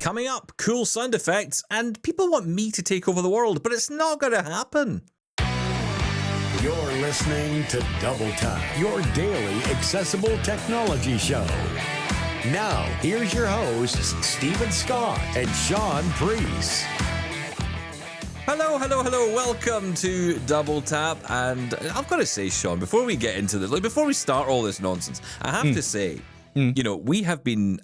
Coming up, cool sound effects, and people want me to take over the world, but it's not going to happen. You're listening to Double Tap, your daily accessible technology show. Now, here's your hosts, Steven Scott and Shaun Preece. Hello. Welcome to Double Tap. And I've got to say, Shaun, before we get into this, before we start all this nonsense, I have to say, you know, we have been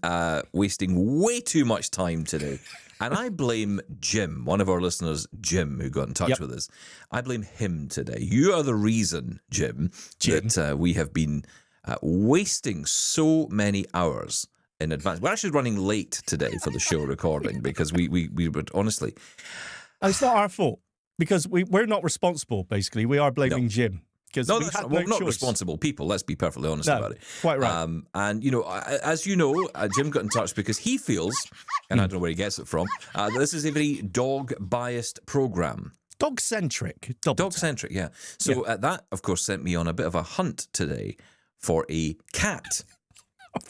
wasting way too much time today. And I blame Jim, one of our listeners, Jim, who got in touch with us. I blame him today. You are the reason, Jim. That we have been wasting so many hours in advance. We're actually running late today for the show recording because we would honestly... It's not our fault because we're not responsible, basically. We are blaming Jim. No, that's not responsible people. Let's be perfectly honest about it. Quite right. And, you know, as you know, Jim got in touch because he feels, and I don't know where he gets it from, that this is a very dog-biased program. Dog-centric. Dog-centric, yeah. So that, of course, sent me on a bit of a hunt today for a cat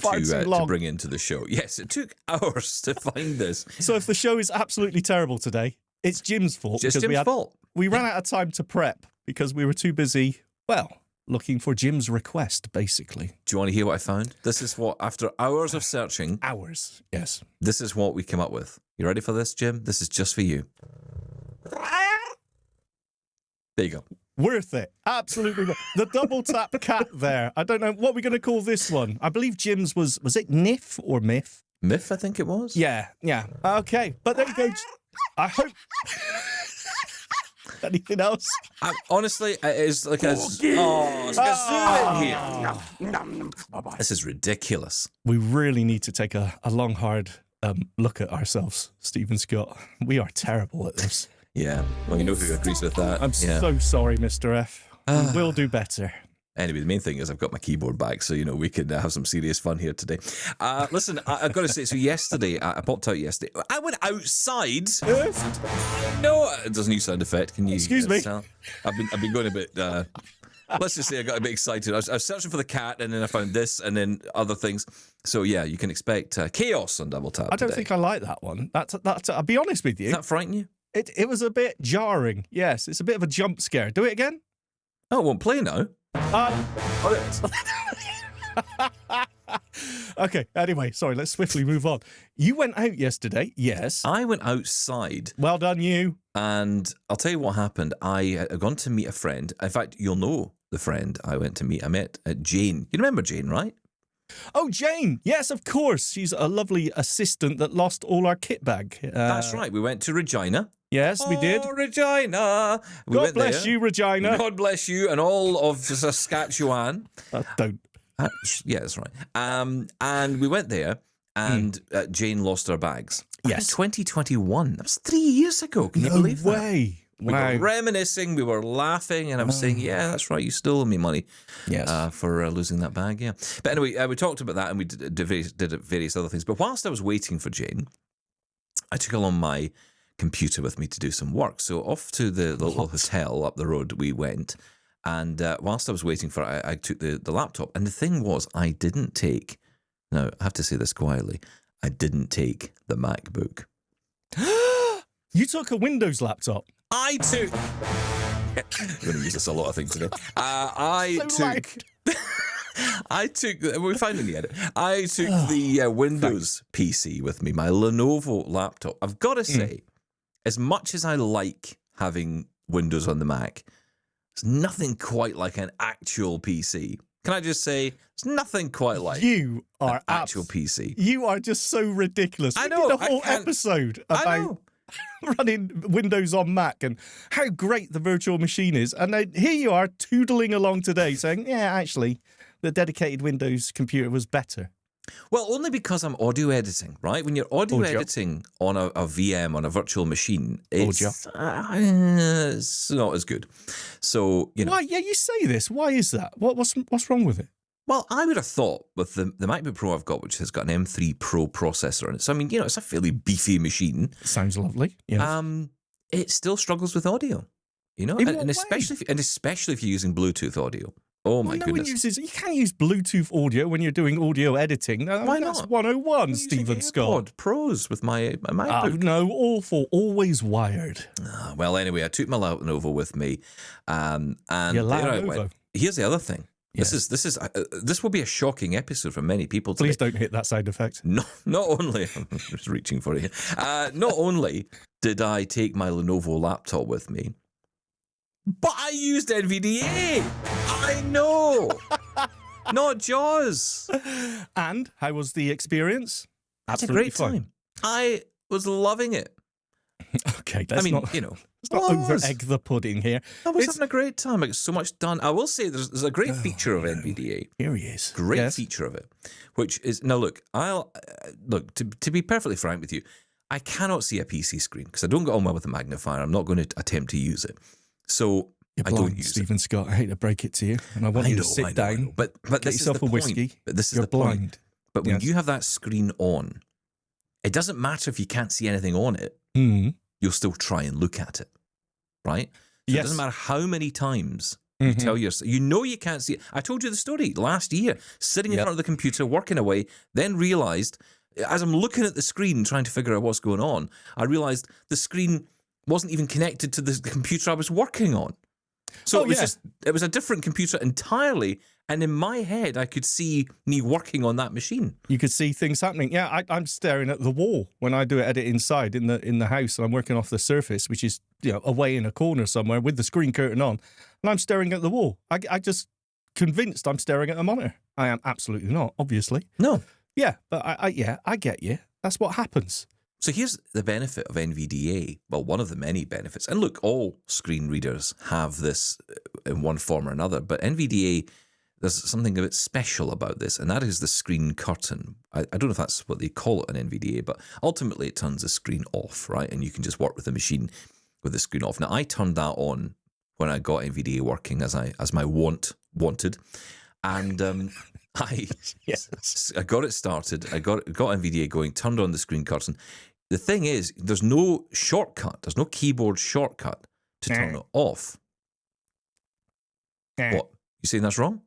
to bring into the show. Yes, it took hours to find this. So if the show is absolutely terrible today, it's Jim's fault. Just Jim's fault. We ran out of time to prep because we were too busy, looking for Jim's request, basically. Do you want to hear what I found? This is what, after hours of searching... Hours, yes. This is what we came up with. You ready for this, Jim? This is just for you. There you go. Worth it. Absolutely. The double tap cat there. I don't know. What are we going to call this one? I believe Jim's was it Niff or Miff? Miff, I think it was. Yeah. Okay. But there you go. I hope... Anything else? Honestly, it is like a zoom in here. This is ridiculous. We really need to take a long, hard look at ourselves, Steven Scott. We are terrible at this. Yeah, well, you know who agrees with that. I'm so sorry, Mr. F. We'll do better. Anyway, the main thing is I've got my keyboard back, so, you know, we could have some serious fun here today. Listen, I've got to say, so yesterday, I popped out yesterday. I went outside. No, there's a new sound effect. Can you... Excuse me. I've been going a bit... let's just say I got a bit excited. I was searching for the cat, and then I found this, and then other things. So, yeah, you can expect chaos on Double Tap I don't think I like that one. That's. I'll be honest with you. Does that frighten you? It was a bit jarring. Yes, it's a bit of a jump scare. Do it again. Oh, it won't play now. Okay, anyway, sorry, let's swiftly move on. You went out yesterday, yes. I went outside. Well done, you. And I'll tell you what happened. I had gone to meet a friend. In fact, you'll know the friend I went to meet. I met Jane. You remember Jane, right? Oh, Jane. Yes, of course. She's a lovely assistant that lost all our kit bag. That's right. We went to Regina. Yes, we did. Oh, Regina. God bless you, Regina. God bless you and all of Saskatchewan. Don't. Yeah, that's right. And we went there, and Jane lost her bags. Yes. 2021. That was 3 years ago. Can you believe that? No way. We were reminiscing, we were laughing, and I was saying, yeah, that's right, you stole me money for losing that bag, yeah. But anyway, we talked about that, and we did various other things. But whilst I was waiting for Jane, I took along my computer with me to do some work. So off to the little hotel up the road we went, and whilst I was waiting for it, I took the laptop. And the thing was, I didn't take, now I have to say this quietly, I didn't take the MacBook. You took a Windows laptop? I took... I'm going to use this a lot, I think, today. We found in the edit. I took the Windows PC with me, my Lenovo laptop. I've got to say, as much as I like having Windows on the Mac, it's nothing quite like an actual PC. Can I just say, it's nothing quite like you are an actual PC. You are just so ridiculous. I know. We did a whole episode about running Windows on Mac and how great the virtual machine is. And then here you are toodling along today saying, yeah, actually, the dedicated Windows computer was better. Well, only because I'm audio editing, right? When you're audio editing on a VM, on a virtual machine, it's not as good. So, you know. Why? Yeah, you say this. Why is that? What's wrong with it? Well, I would have thought with the MacBook Pro I've got, which has got an M3 Pro processor in it. So, I mean, you know, it's a fairly beefy machine. Sounds lovely. Yes. It still struggles with audio, you know, and especially if you're using Bluetooth audio. Oh my no goodness. You can't use Bluetooth audio when you're doing audio editing. Why That's not? 101, Steven Scott. Pros with my MacBook. No, awful. Always wired. Well, anyway, I took my Lenovo with me, and Your there I Lenovo. went. Here's the other thing. Yes. This will be a shocking episode for many people today. Please don't hit that sound effect. Not only I'm just reaching for it. Not only did I take my Lenovo laptop with me, but I used NVDA. I know, not JAWS. And how was the experience? That's a great time. I was loving it. Okay, let's not over-egg the pudding here. I was having a great time. I got so much done. I will say there's a great feature of NVDA. Here he is. Great feature of it, which is now look. To be perfectly frank with you, I cannot see a PC screen because I don't get on well with a magnifier. I'm not going to attempt to use it. So You're I blind, don't use Stephen Scott. I hate to break it to you, and I want you to sit down. But get this yourself is the a point. whiskey. But this is You're the blind. point. But when you have that screen on, it doesn't matter if you can't see anything on it. Mm. You'll still try and look at it, right? So it doesn't matter how many times you tell yourself, you can't see it. I told you the story last year, sitting in front of the computer, working away, then realised, as I'm looking at the screen trying to figure out what's going on, I realised the screen wasn't even connected to the computer I was working on. So it was a different computer entirely, and in my head, I could see me working on that machine. You could see things happening. Yeah, I'm staring at the wall when I do edit inside in the house, and I'm working off the Surface, which is away in a corner somewhere with the screen curtain on, and I'm staring at the wall. I just convinced I'm staring at a monitor. I am absolutely not, obviously. No. Yeah, but I get you. That's what happens. So here's the benefit of NVDA. Well, one of the many benefits. And look, all screen readers have this in one form or another. But NVDA, there's something a bit special about this, and that is the screen curtain. I don't know if that's what they call it on NVDA, but ultimately it turns the screen off, right? And you can just work with the machine with the screen off. Now, I turned that on when I got NVDA working as my wanted. And I got it started. I got NVDA going, turned on the screen curtain. The thing is, there's no shortcut. There's no keyboard shortcut to turn it off. What? You saying that's wrong?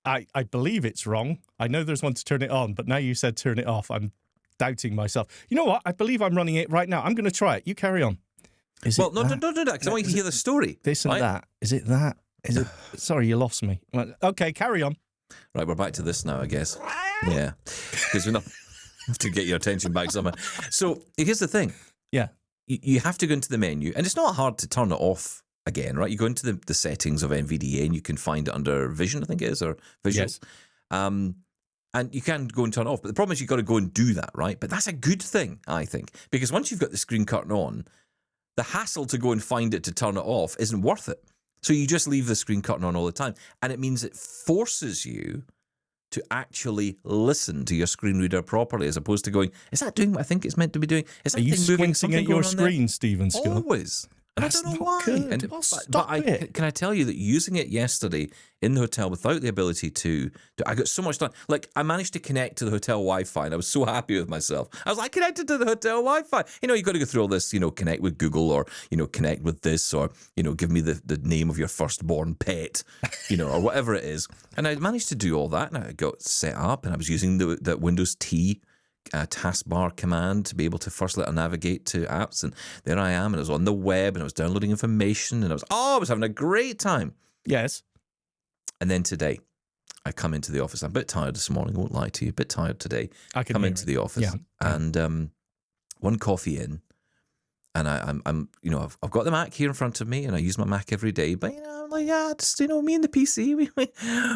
I believe it's wrong. I know there's one to turn it on, but now you said turn it off. I'm doubting myself. You know what? I believe I'm running it right now. I'm going to try it. You carry on. Don't do that, because I want you to hear the story. This and that. Is it that? Is it? Sorry, you lost me. Okay, carry on. Right, we're back to this now, I guess. Yeah, because we have to get your attention back somehow. So here's the thing. Yeah. You have to go into the menu, and it's not hard to turn it off again, right? You go into the settings of NVDA, and you can find it under Vision, I think it is, or Visual. Yes. And you can go and turn it off. But the problem is you've got to go and do that, right? But that's a good thing, I think, because once you've got the screen curtain on, the hassle to go and find it to turn it off isn't worth it. So you just leave the screen curtain on all the time. And it means it forces you to actually listen to your screen reader properly, as opposed to going, is that doing what I think it's meant to be doing? Is that Are you thing moving? squinting at your screen, Stephen Scott? Always. And That's I don't know not why. good. But can I tell you that using it yesterday in the hotel without the ability to I got so much done. Like, I managed to connect to the hotel Wi-Fi, and I was so happy with myself. I was like, connected to the hotel Wi-Fi. You've got to go through all this, connect with Google, or, connect with this, or, give me the name of your firstborn pet, or whatever it is. And I managed to do all that, and I got set up, and I was using the Windows T taskbar command to be able to first let her navigate to apps, and there I am, and I was on the web, and I was downloading information, and I was having a great time. Yes. And then today, I come into the office. I'm a bit tired this morning, I won't lie to you, a bit tired today. I can come into the office, and one coffee in, and I'm I've got the Mac here in front of me, and I use my Mac every day, but I'm like, just me and the PC,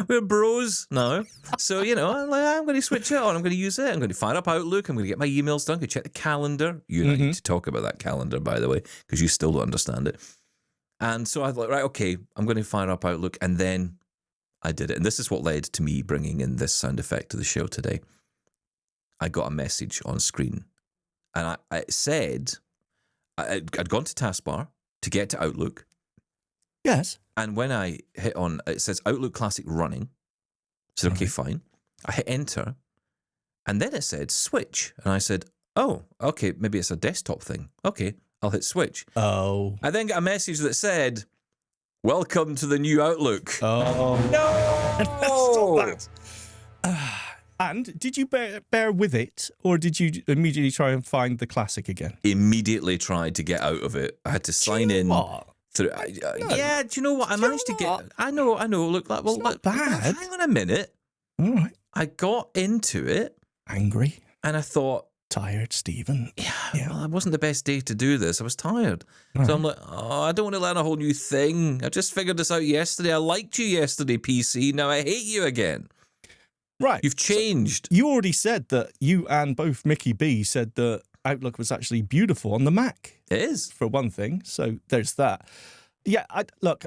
we're bros now. So I'm like, I'm going to switch it on. I'm going to use it. I'm going to fire up Outlook. I'm going to get my emails done. I'm going to check the calendar. You and I need to talk about that calendar, by the way, because you still don't understand it. And so I was like, right, okay, I'm going to fire up Outlook, and then I did it. And this is what led to me bringing in this sound effect to the show today. I got a message on screen, and I said I'd gone to taskbar to get to Outlook. Yes. And when I hit on, it says Outlook Classic running. I said, okay, fine. I hit enter, and then it said switch. And I said, oh, okay, maybe it's a desktop thing. Okay, I'll hit switch. Oh. I then got a message that said, welcome to the new Outlook. Oh. No! Oh! Stop that. And did you bear with it, or did you immediately try and find the classic again? Immediately tried to get out of it. I had to sign in. What? Through, yeah, do you know what? I managed to get. I know. Look, not bad. Hang on a minute. All right. I got into it. Angry. And I thought, tired, Stephen. Yeah. Well, it wasn't the best day to do this. I was tired. Right. So I'm like, I don't want to learn a whole new thing. I just figured this out yesterday. I liked you yesterday, PC. Now I hate you again. Right. You've changed. So you already said that you and both Mickey B said that Outlook was actually beautiful on the Mac. It is. For one thing. So there's that. Yeah,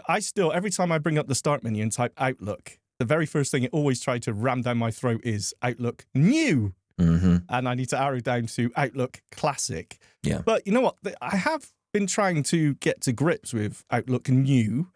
I still, every time I bring up the start menu and type Outlook, the very first thing it always tried to ram down my throat is Outlook New. Mm-hmm. And I need to arrow down to Outlook Classic. Yeah. But you know what? I have been trying to get to grips with Outlook New.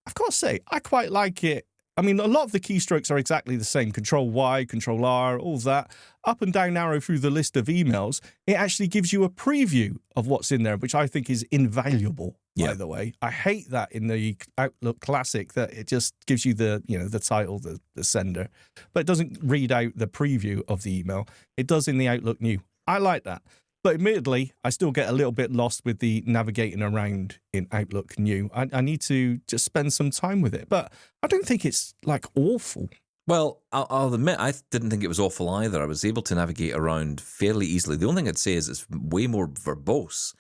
I've got to say, I quite like it. I mean, a lot of the keystrokes are exactly the same. Control Y, Control R, all that. Up and down arrow through the list of emails. It actually gives you a preview of what's in there, which I think is invaluable, by the way. I hate that in the Outlook Classic, that it just gives you the title, the sender. But it doesn't read out the preview of the email. It does in the Outlook New. I like that. But admittedly, I still get a little bit lost with the navigating around in Outlook New. I need to just spend some time with it. But I don't think it's, like, awful. Well, I'll admit, I didn't think it was awful either. I was able to navigate around fairly easily. The only thing I'd say is it's way more verbose.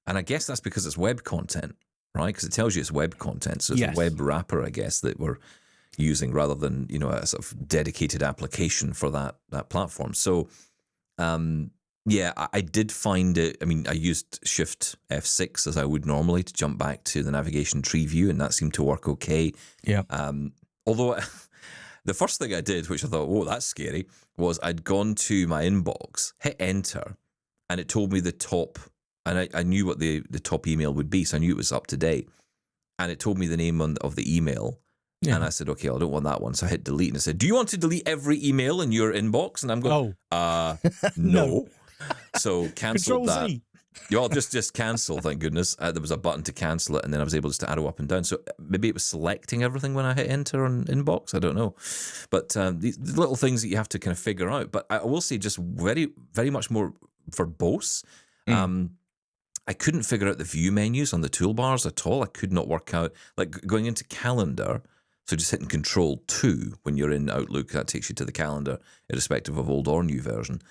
And I guess that's because it's web content, right? Because it tells you it's web content. So it's a web wrapper, I guess, that we're using rather than, a sort of dedicated application for that platform. So, yeah, I did find it. I mean, I used Shift F6 as I would normally to jump back to the navigation tree view, and that seemed to work okay. Yeah. Although the first thing I did, which I thought, oh, that's scary, was I'd gone to my inbox, hit enter, and it told me the top, and I knew what the top email would be, so I knew it was up to date. And it told me the name of the email. Yeah. And I said, okay, I don't want that one. So I hit delete, and it said, do you want to delete every email in your inbox? And I'm going, no. So cancel that. Z. Well, just cancel, thank goodness. There was a button to cancel it, and then I was able just to arrow up and down. So maybe it was selecting everything when I hit enter on inbox. I don't know. But these little things that you have to kind of figure out. But I will say just very, very much more verbose. I couldn't figure out the view menus on the toolbars at all. I could not work out, like going into calendar. So just hitting Control 2 when you're in Outlook, that takes you to the calendar, irrespective of old or new version.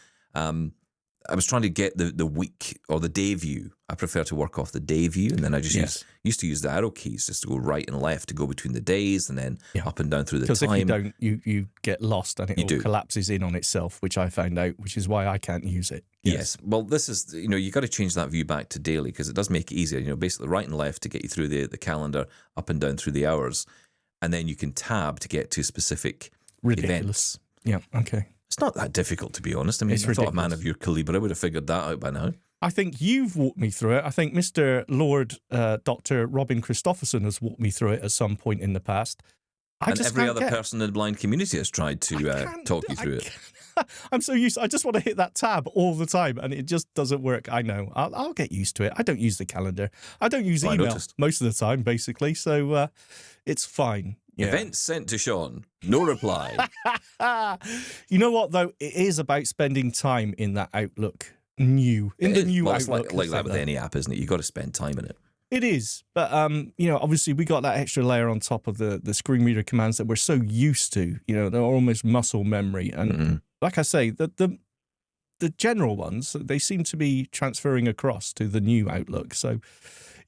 I was trying to get the week or the day view. I prefer to work off the day view, and then I just used to use the arrow keys just to go right and left to go between the days, and then up and down through the time. Because if you don't, you get lost, and it all collapses in on itself, which I found out, which is why I can't use it. Yes. Well, this is, you got to change that view back to daily because it does make it easier. Basically right and left to get you through the calendar, up and down through the hours, and then you can tab to get to specific events. Yeah. Okay. It's not that difficult, to be honest. I mean, I thought a man of your calibre would have figured that out by now. I think you've walked me through it. I think Mr. Lord Dr. Robin Christopherson has walked me through it at some point in the past. And every other person in the blind community has tried to talk you through it. I'm so used to, I just want to hit that tab all the time, and it just doesn't work. I know. I'll get used to it. I don't use the calendar. I don't use email most of the time, basically, so it's fine. Yeah. Events sent to Shaun. No reply. You know what, though? It is about spending time in that Outlook New. The new Outlook. It's like that with any app, isn't it? You've got to spend time in it. It is. But, obviously we got that extra layer on top of the screen reader commands that we're so used to. They're almost muscle memory. And like I say, the general ones, they seem to be transferring across to the new Outlook. So,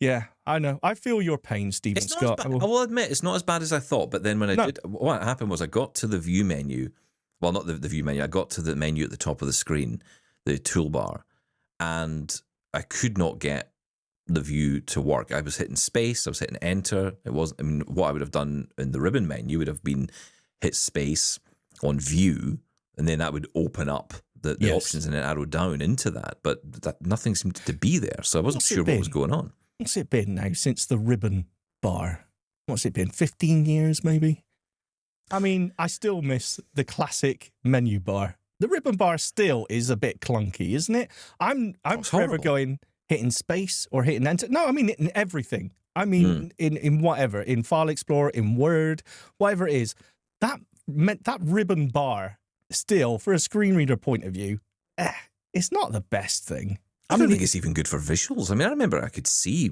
yeah, I know. I feel your pain, Steven Scott. I will admit, it's not as bad as I thought. But then when I did, what happened was I got to the view menu. Well, not the view menu. I got to the menu at the top of the screen, the toolbar, and I could not get the view to work. I was hitting space. I was hitting enter. It wasn't. I mean, what I would have done in the ribbon menu would have been hit space on view, and then that would open up the options and then arrow down into that. But nothing seemed to be there, so I wasn't sure what was going on. What's it been now since the ribbon bar? What's it been? 15 years, maybe? I mean, I still miss the classic menu bar. The ribbon bar still is a bit clunky, isn't it? I'm forever going hitting space or hitting enter. No, I mean in everything. I mean in whatever, in File Explorer, in Word, whatever it is. that ribbon bar, still, for a screen reader point of view, it's not the best thing. I don't think it's even good for visuals. I mean, I remember I could see,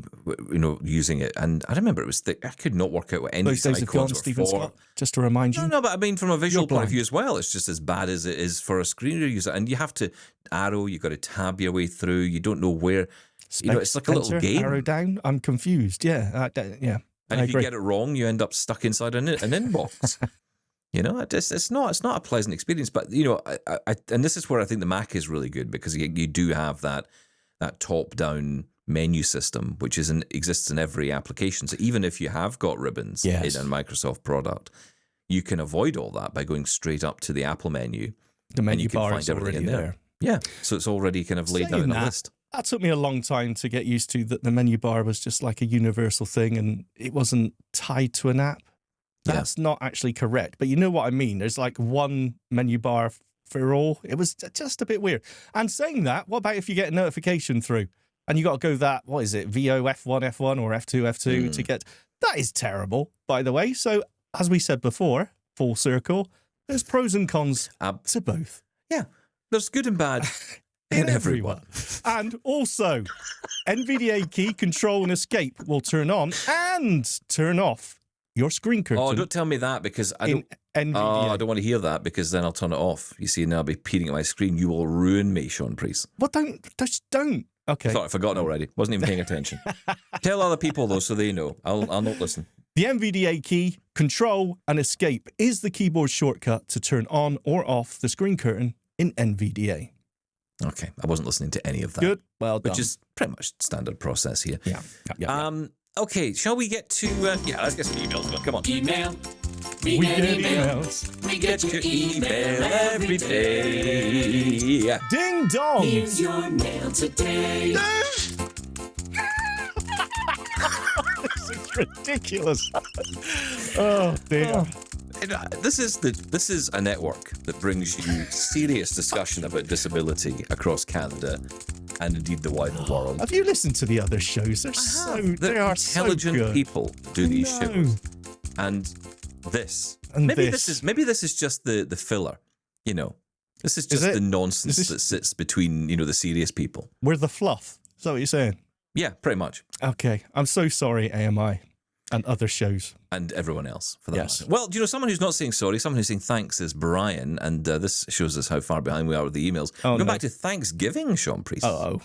using it, and I remember it was thick. I could not work out what any Those days have gone, icons were Steven for. Scott, just to remind you. No, but I mean, from a visual point of view as well, it's just as bad as it is for a screen reader user. And you have to you've got to tab your way through. You don't know where. It's like a little game. Arrow down. I'm confused. Yeah, yeah. And if you get it wrong, you end up stuck inside an inbox. It's not a pleasant experience. But and this is where I think the Mac is really good, because you do have that top-down menu system, which exists in every application. So even if you have got ribbons in a Microsoft product, you can avoid all that by going straight up to the Apple menu. The menu and you can bar find is everything already in there. Yeah, so it's already kind of laid out in a list. That took me a long time to get used to, that the menu bar was just like a universal thing and it wasn't tied to an app. That's not actually correct, but you know what I mean. There's like one menu bar for all. It was just a bit weird. And saying that, what about if you get a notification through and you got to go that, what is it, VO F1 F1 or F2 F2 to get... That is terrible, by the way. So, as we said before, full circle, there's pros and cons to both. Yeah, there's good and bad in everyone. And also, NVDA key, Control and Escape will turn on and turn off your screen curtain. Oh, don't tell me that, because I don't. NVDA. Oh, I don't want to hear that, because then I'll turn it off. You see, now I'll be peering at my screen. You will ruin me, Shaun Preece. Well, don't. Okay. I thought I'd forgotten already. Wasn't even paying attention. Tell other people, though, so they know. I'll not listen. The NVDA key, Control and Escape, is the keyboard shortcut to turn on or off the screen curtain in NVDA. Okay, I wasn't listening to any of that. Good, well done. Which is pretty much standard process here. Yeah. Okay, shall we get to... let's get some emails. Come on. Email. We get emails. We get your email every day. Ding dong. Here's your mail today. This is ridiculous. Oh, dear. This is a network that brings you serious discussion about disability across Canada and indeed the wider world. Have you listened to the other shows? They are intelligent so good. people do these shows, and maybe this is just the filler. This is just the nonsense that sits between the serious people. We're the fluff. Is that what you're saying? Yeah, pretty much. Okay, I'm so sorry, AMI. And other shows. And everyone else, for that Yes. matter. Well, someone who's not saying sorry, someone who's saying thanks is Brian, and this shows us how far behind we are with the emails. Go back to Thanksgiving, Shaun Preece. Uh-oh.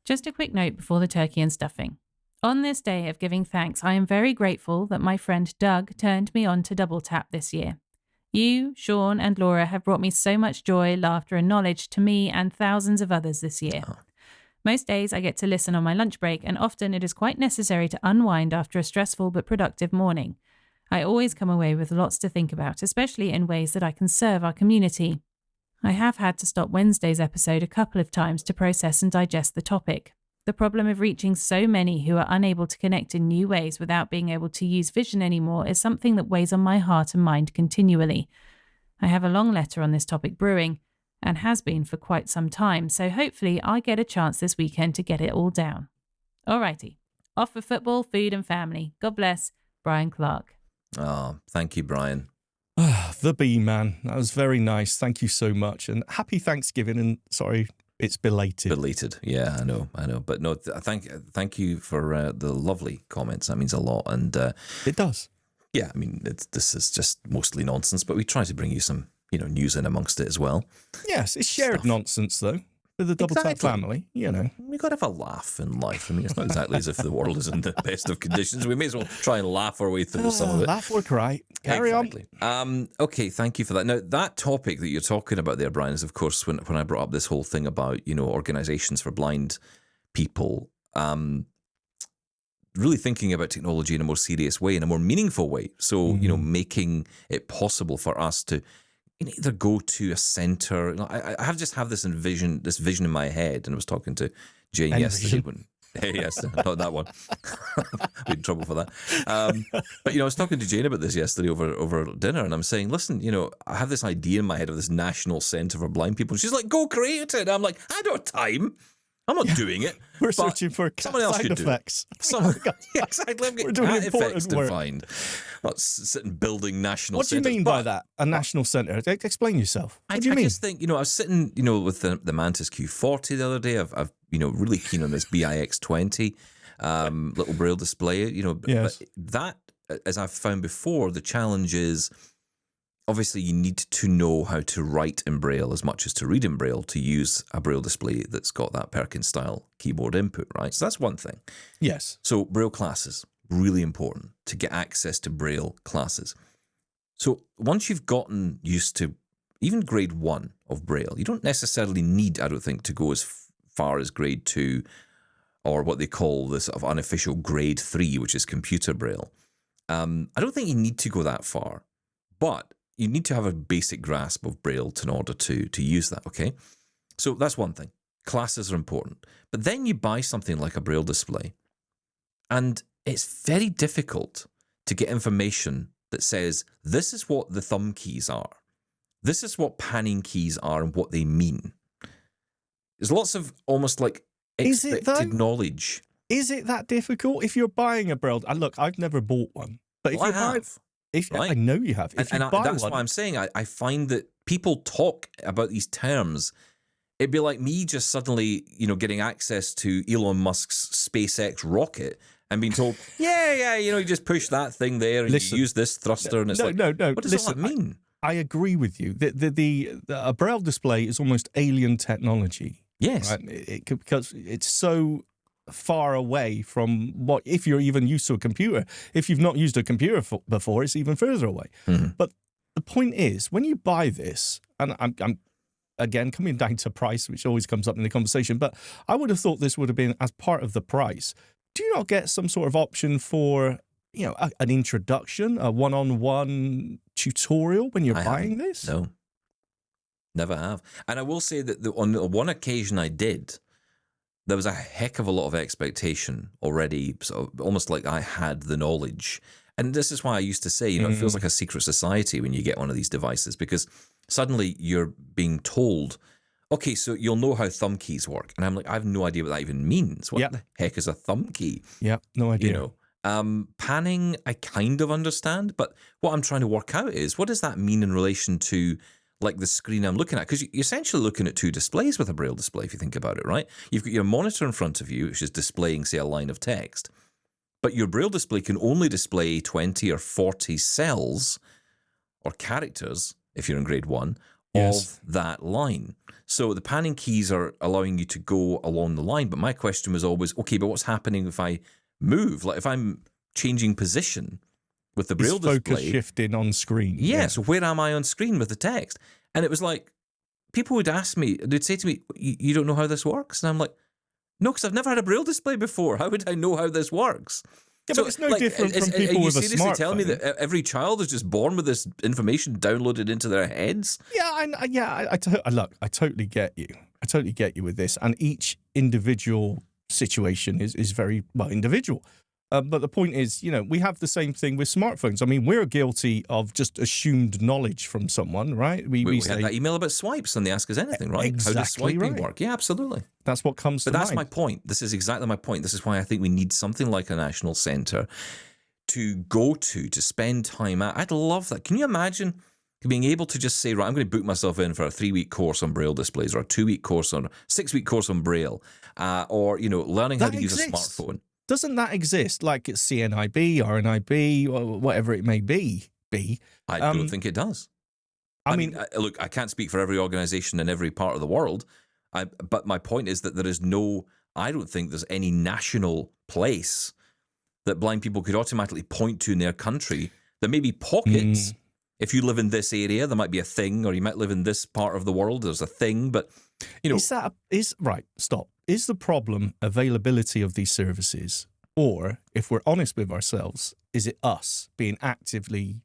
Just a quick note before the turkey and stuffing. On this day of giving thanks, I am very grateful that my friend Doug turned me on to Double Tap this year. You, Shaun, and Laura have brought me so much joy, laughter, and knowledge to me and thousands of others this year. Oh. Most days I get to listen on my lunch break, and often it is quite necessary to unwind after a stressful but productive morning. I always come away with lots to think about, especially in ways that I can serve our community. I have had to stop Wednesday's episode a couple of times to process and digest the topic. The problem of reaching so many who are unable to connect in new ways without being able to use vision anymore is something that weighs on my heart and mind continually. I have a long letter on this topic brewing, and has been for quite some time, so hopefully I get a chance this weekend to get it all down. Alrighty, off for football, food and family. God bless, Brian Clark. Oh, thank you, Brian. The bee man. That was very nice. Thank you so much. And happy Thanksgiving. And sorry, it's belated. Belated, yeah, I know. But no, thank you for the lovely comments. That means a lot. And it does. Yeah, I mean, this is just mostly nonsense, but we try to bring you some news in amongst it as well. Yes, it's shared nonsense, though, with the Double Tap family, We got to have a laugh in life. I mean, it's not exactly as if the world is in the best of conditions. We may as well try and laugh our way through some of it. Laugh or cry. Carry on. Okay, thank you for that. Now, that topic that you're talking about there, Brian, is, of course, when I brought up this whole thing about, organisations for blind people, really thinking about technology in a more serious way, in a more meaningful way. So, making it possible for us to either go to a centre. I have this vision in my head, and I was talking to Jane yesterday. Yes, not that one. We're in trouble for that. But I was talking to Jane about this yesterday over dinner, and I'm saying, listen, I have this idea in my head of this national centre for blind people. She's like, go create it. I'm like, I don't have time. I'm not doing it. We're but searching for someone else sound should effects. Yeah, exactly. I'm We're getting doing cat important effects to work. find. Not sitting building national What do you centres. mean by that? A national centre? Explain yourself. What do you I mean? just think, I was sitting, with the Mantis Q40 the other day. I've really keen on this BIX20 little Braille display. Yes. But that, as I've found before, the challenge is obviously you need to know how to write in Braille as much as to read in Braille to use a Braille display that's got that Perkins style keyboard input, right? So that's one thing. Yes. So Braille classes, really important to get access to Braille classes. So once you've gotten used to even grade 1 of Braille, you don't necessarily need, I don't think, to go as far as grade 2 or what they call the sort of unofficial grade 3, which is computer Braille. I don't think you need to go that far, but you need to have a basic grasp of Braille in order to use that, okay? So that's one thing. Classes are important. But then you buy something like a Braille display, and it's very difficult to get information that says, this is what the thumb keys are. This is what panning keys are and what they mean. There's lots of almost like expected knowledge. Is it that difficult? If you're buying a Braille... Look, I've never bought one. But if Well, you buy... Right? I know you have. If And you buy that's one, why I'm saying I find that people talk about these terms. It'd be like me just suddenly, getting access to Elon Musk's SpaceX rocket and being told, you just push that thing there and you use this thruster, and it's no. what does all that mean? I agree with you. A Braille display is almost alien technology. Yes, right? Because it's so far away from what, if you're even used to a computer. If you've not used a computer before, it's even further away. Mm-hmm. But the point is, when you buy this, and I'm again coming down to price, which always comes up in the conversation, but I would have thought this would have been as part of the price. Do you not get some sort of option for, an introduction, a one-on-one tutorial when you're buying this? No, never have. And I will say that on one occasion I did, there was a heck of a lot of expectation already, so almost like I had the knowledge. And this is why I used to say, it feels like a secret society when you get one of these devices, because suddenly you're being told, okay, so you'll know how thumb keys work. And I'm like, I have no idea what that even means. What the heck is a thumb key? Yeah, no idea. Panning, I kind of understand, but what I'm trying to work out is, what does that mean in relation to like the screen I'm looking at? Because you're essentially looking at two displays with a Braille display, if you think about it, right? You've got your monitor in front of you, which is displaying, say, a line of text. But your Braille display can only display 20 or 40 cells or characters, if you're in grade 1, of that line. So the panning keys are allowing you to go along the line. But my question was always, okay, but what's happening if I move? Like if I'm changing position with the Braille display. Focus shifting on screen. Yeah, so where am I on screen with the text? And it was like, people would ask me, they'd say to me, you don't know how this works? And I'm like, no, because I've never had a Braille display before. How would I know how this works? Yeah, but it's no different from people with a smartphone. Are you seriously telling me that every child is just born with this information downloaded into their heads? Yeah, look, I totally get you. I totally get you with this. And each individual situation is very, individual. But the point is, we have the same thing with smartphones. I mean, we're guilty of just assumed knowledge from someone, right? We say, had that email about swipes and they ask us anything, right? Exactly. How does swiping work? Yeah, absolutely. That's what comes to mind. But that's my point. This is exactly my point. This is why I think we need something like a national centre to go to spend time at. I'd love that. Can you imagine being able to just say, right, I'm going to book myself in for a 3-week course on Braille displays or a 2-week course or a 6-week course on Braille or, learning how to use a smartphone. Doesn't that exist? Like it's CNIB, RNIB, or whatever it may be. I don't think it does. I mean, look, I can't speak for every organisation in every part of the world, but my point is that there is I don't think there's any national place that blind people could automatically point to in their country. There may be pockets. If you live in this area, there might be a thing, or you might live in this part of the world, there's a thing, but, Stop. Is the problem availability of these services? Or, if we're honest with ourselves, is it us being actively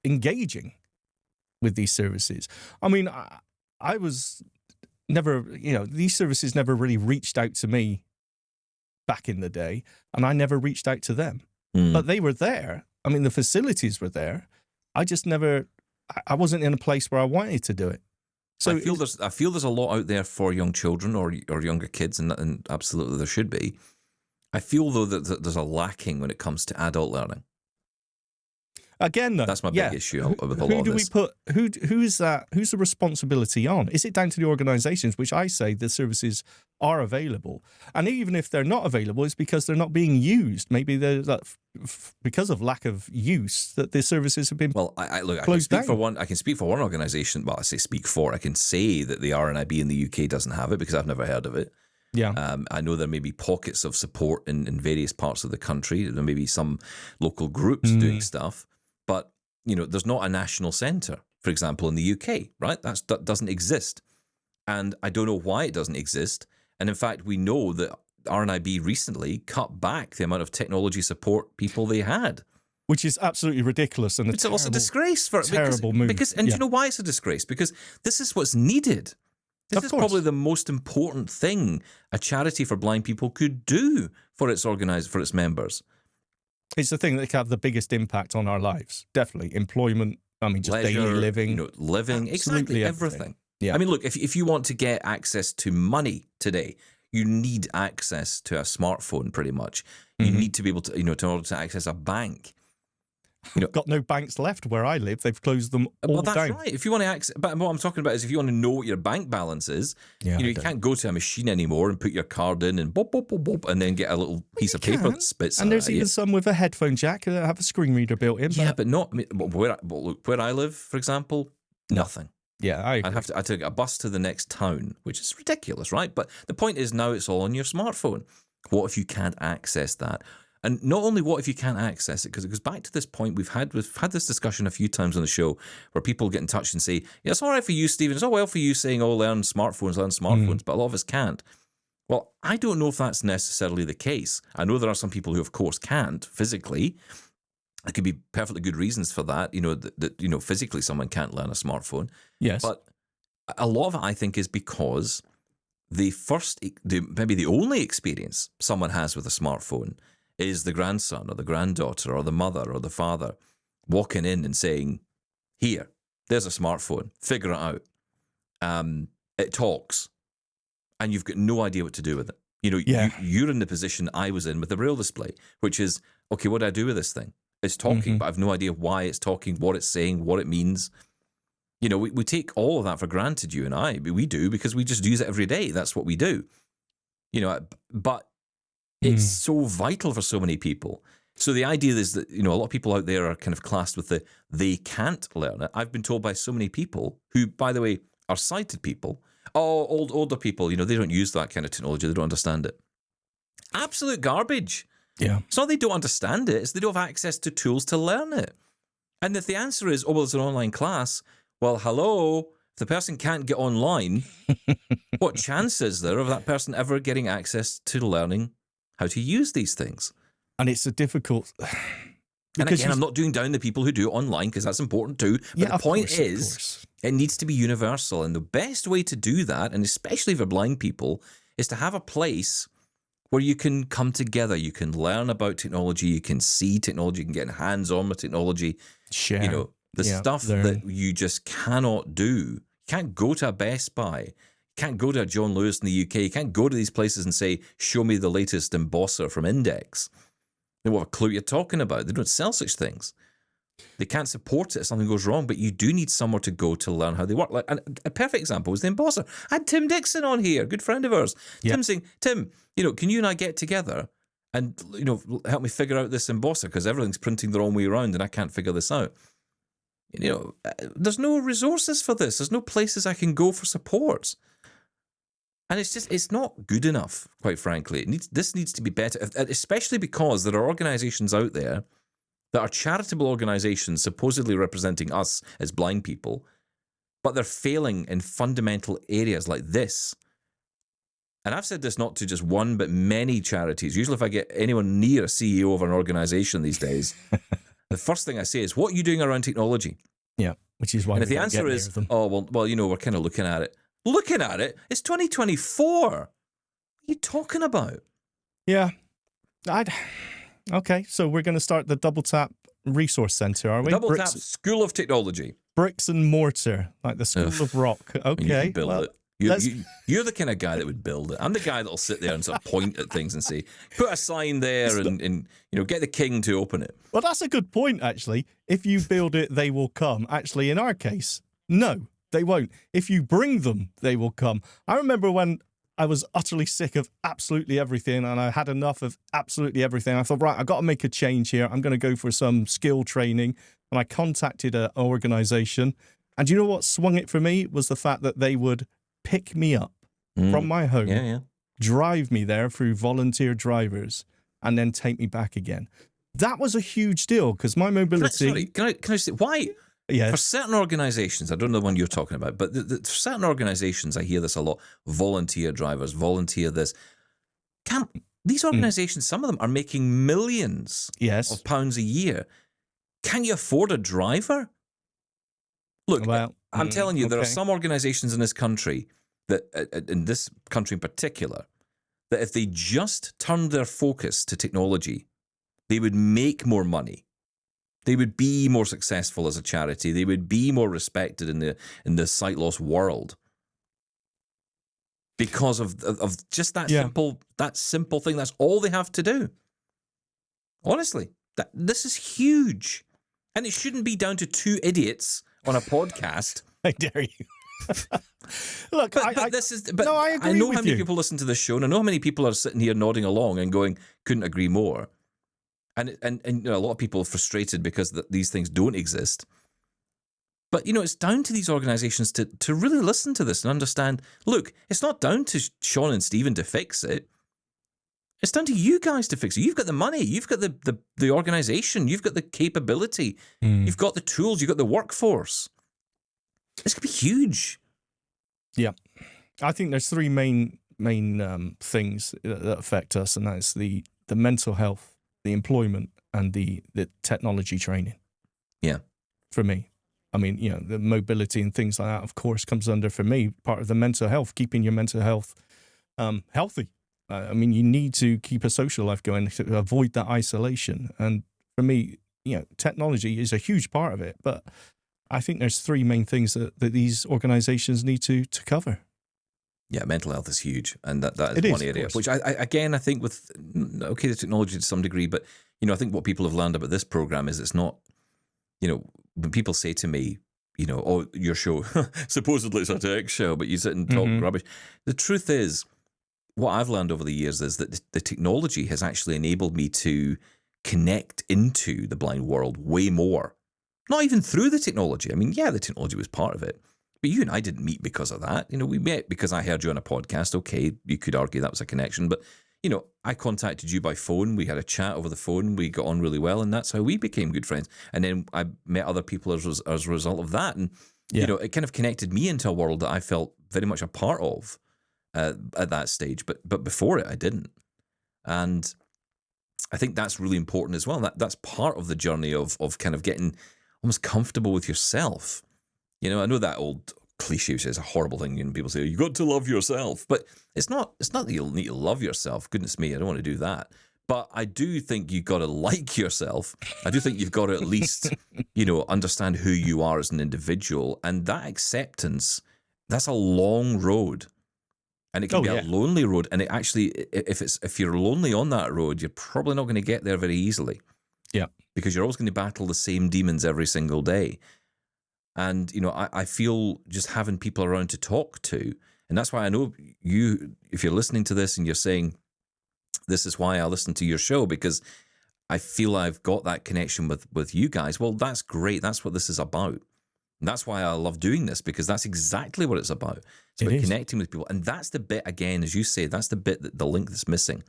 engaging with these services? I mean, I was never, these services never really reached out to me back in the day, and I never reached out to them. But they were there. I mean, the facilities were there. I just never, I wasn't in a place where I wanted to do it. So I feel there's a lot out there for young children or younger kids, and absolutely there should be. I feel though that there's a lacking when it comes to adult learning. Again, though, that's my big issue with a lot of this. Who is that? Who's the responsibility on? Is it down to the organisations, which I say the services are available, and even if they're not available, it's because they're not being used. Maybe because of lack of use that the services have been closed down. I can speak for one organisation. Well, I say speak for. I can say that the RNIB in the UK doesn't have it because I've never heard of it. Yeah, I know there may be pockets of support in various parts of the country. There may be some local groups doing stuff. But, there's not a national centre, for example, in the UK, right? That doesn't exist. And I don't know why it doesn't exist. And in fact, we know that RNIB recently cut back the amount of technology support people they had. Which is absolutely ridiculous. And it's also a disgrace for terrible move. Do you know why it's a disgrace? Because this is what's needed. This is probably the most important thing a charity for blind people could do for its members. It's the thing that can have the biggest impact on our lives. Definitely. Employment, just leisure, daily living. Living, exactly everything. Yeah. I mean, look, if you want to get access to money today, you need access to a smartphone pretty much. You need to be able to, in order to access a bank. Got no banks left where I live. They've closed them all down. That's right. If you want to access, but what I'm talking about is if you want to know what your bank balance is, you can't go to a machine anymore and put your card in and bop, bop, bop, bop, and then get a little piece of paper that spits. And there's even some with a headphone jack that have a screen reader built in. But not where I live, for example, nothing. Yeah, I agree. I take a bus to the next town, which is ridiculous, right? But the point is now it's all on your smartphone. What if you can't access that? And not only what if you can't access it, because it goes back to this point we've had this discussion a few times on the show where people get in touch and say, yeah, it's all right for you, Stephen. It's all well for you saying, learn smartphones, but a lot of us can't. Well, I don't know if that's necessarily the case. I know there are some people who, of course, can't physically. There could be perfectly good reasons for that, that physically someone can't learn a smartphone. Yes. But a lot of it, I think, is because maybe the only experience someone has with a smartphone is the grandson or the granddaughter or the mother or the father walking in and saying, here, there's a smartphone, figure it out. It talks, and you've got no idea what to do with it. You're in the position I was in with the Braille display, which is, okay, what do I do with this thing? It's talking, but I have no idea why it's talking, what it's saying, what it means. We take all of that for granted, you and I. We do, because we just use it every day. That's what we do. But it's so vital for so many people. So the idea is that, a lot of people out there are kind of classed with they can't learn it. I've been told by so many people who, by the way, are sighted people. Older people, they don't use that kind of technology. They don't understand it. Absolute garbage. Yeah. It's not they don't understand it. It's they don't have access to tools to learn it. And if the answer is, it's an online class, well, hello, if the person can't get online, what chance is there of that person ever getting access to learning how to use these things? And it's a difficult... And again, I'm not doing down the people who do it online, because that's important too. But the point is, it needs to be universal. And the best way to do that, and especially for blind people, is to have a place where you can come together. You can learn about technology. You can see technology. You can get hands-on with technology. Share. Stuff that you just cannot do. You can't go to a Best Buy. You can't go to a John Lewis in the UK. You can't go to these places and say, show me the latest embosser from Index. They don't have a clue what you're talking about. They don't sell such things. They can't support it if something goes wrong, but you do need somewhere to go to learn how they work. Like a perfect example was the embosser. I had Tim Dixon on here, good friend of ours. Yeah. Tim saying, Tim, can you and I get together and, help me figure out this embosser, because everything's printing the wrong way around and I can't figure this out. There's no resources for this. There's no places I can go for support. And it's not good enough, quite frankly. This needs to be better, especially because there are organisations out there that are charitable organisations supposedly representing us as blind people, but they're failing in fundamental areas like this. And I've said this not to just one, but many charities. Usually if I get anyone near a CEO of an organisation these days, the first thing I say is, what are you doing around technology? Yeah, which is why. And if the answer is, we're kind of looking at it. Looking at it, it's 2024. What are you talking about? Yeah. Okay, so we're going to start the Double Tap Resource Centre, are we? Double Tap School of Technology. bricks and mortar, like the School of Rock. Okay, you can build well, it. You're the kind of guy that would build it. I'm the guy that'll sit there and sort of point at things and say, put a sign there and get the king to open it. Well, that's a good point, actually. If you build it, they will come. Actually, in our case, no, they won't. If you bring them, they will come. I remember when I was utterly sick of absolutely everything and I had enough of absolutely everything. I thought, right, I've got to make a change here. I'm going to go for some skill training. And I contacted an organization. And you know what swung it for me was the fact that they would pick me up from my home, drive me there through volunteer drivers, and then take me back again. That was a huge deal because my mobility... Can I say, why... Yeah. For certain organizations, I don't know the one you're talking about, but for certain organizations, I hear this a lot, volunteer drivers, volunteer this. These organizations, some of them are making millions of pounds a year. Can you afford a driver? Look, I'm telling you, there are some organizations in this country, that in this country in particular, that if they just turned their focus to technology, they would make more money. They would be more successful as a charity. They would be more respected in the sight loss world because of just that simple thing. That's all they have to do. Honestly, this is huge, and it shouldn't be down to two idiots on a podcast. I dare you. Look, I agree. I know how many people listen to this show, and I know how many people are sitting here nodding along and going, "Couldn't agree more." And a lot of people are frustrated because these things don't exist. But, it's down to these organizations to really listen to this and understand, look, it's not down to Shaun and Steven to fix it. It's down to you guys to fix it. You've got the money. You've got the organization. You've got the capability. You've got the tools. You've got the workforce. It's going to be huge. Yeah. I think there's three main things that affect us, and that's the mental health, the employment, and the technology training. Yeah. For me. I mean, the mobility and things like that, of course, comes under, for me, part of the mental health, keeping your mental health healthy. I mean, you need to keep a social life going to avoid that isolation. And for me, technology is a huge part of it. But I think there's three main things that these organizations need to cover. Yeah, mental health is huge, and that is one area. Which I think with the technology to some degree, but I think what people have learned about this program is it's not, when people say to me, oh, your show supposedly it's a tech show, but you sit and talk rubbish. The truth is, what I've learned over the years is that the technology has actually enabled me to connect into the blind world way more. Not even through the technology. I mean, the technology was part of it. But you and I didn't meet because of that. We met because I heard you on a podcast. Okay, you could argue that was a connection. But, I contacted you by phone. We had a chat over the phone. We got on really well. And that's how we became good friends. And then I met other people as a result of that. And, it kind of connected me into a world that I felt very much a part of at that stage. But before it, I didn't. And I think that's really important as well. That's part of the journey of kind of getting almost comfortable with yourself. I know that old cliche is a horrible thing, and people say, you got to love yourself. But it's not that you'll need to love yourself. Goodness me, I don't want to do that. But I do think you've got to like yourself. I do think you've got to at least, understand who you are as an individual. And that acceptance, that's a long road. And it can be a lonely road. And it actually, if you're lonely on that road, you're probably not going to get there very easily. Yeah. Because you're always going to battle the same demons every single day. And, I feel just having people around to talk to, and that's why I know you, if you're listening to this and you're saying, this is why I listen to your show, because I feel I've got that connection with you guys. Well, that's great. That's what this is about. And that's why I love doing this, because that's exactly what it's about. It's about connecting with people. And that's the bit, again, as you say, that's the bit, that the link that's missing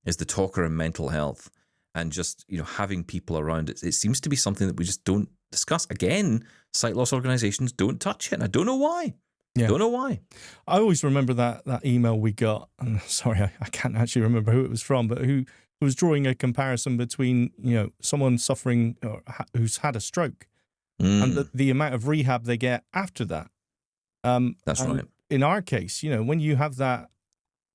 is the talker and mental health. And just, having people around it. It seems to be something that we just don't discuss. Again, sight loss organizations don't touch it. And I don't know why. Don't know why. I always remember that email we got. And sorry, I can't actually remember who it was from, but who was drawing a comparison between, someone suffering or who's had a stroke and the amount of rehab they get after that. That's right. In our case, when you have that,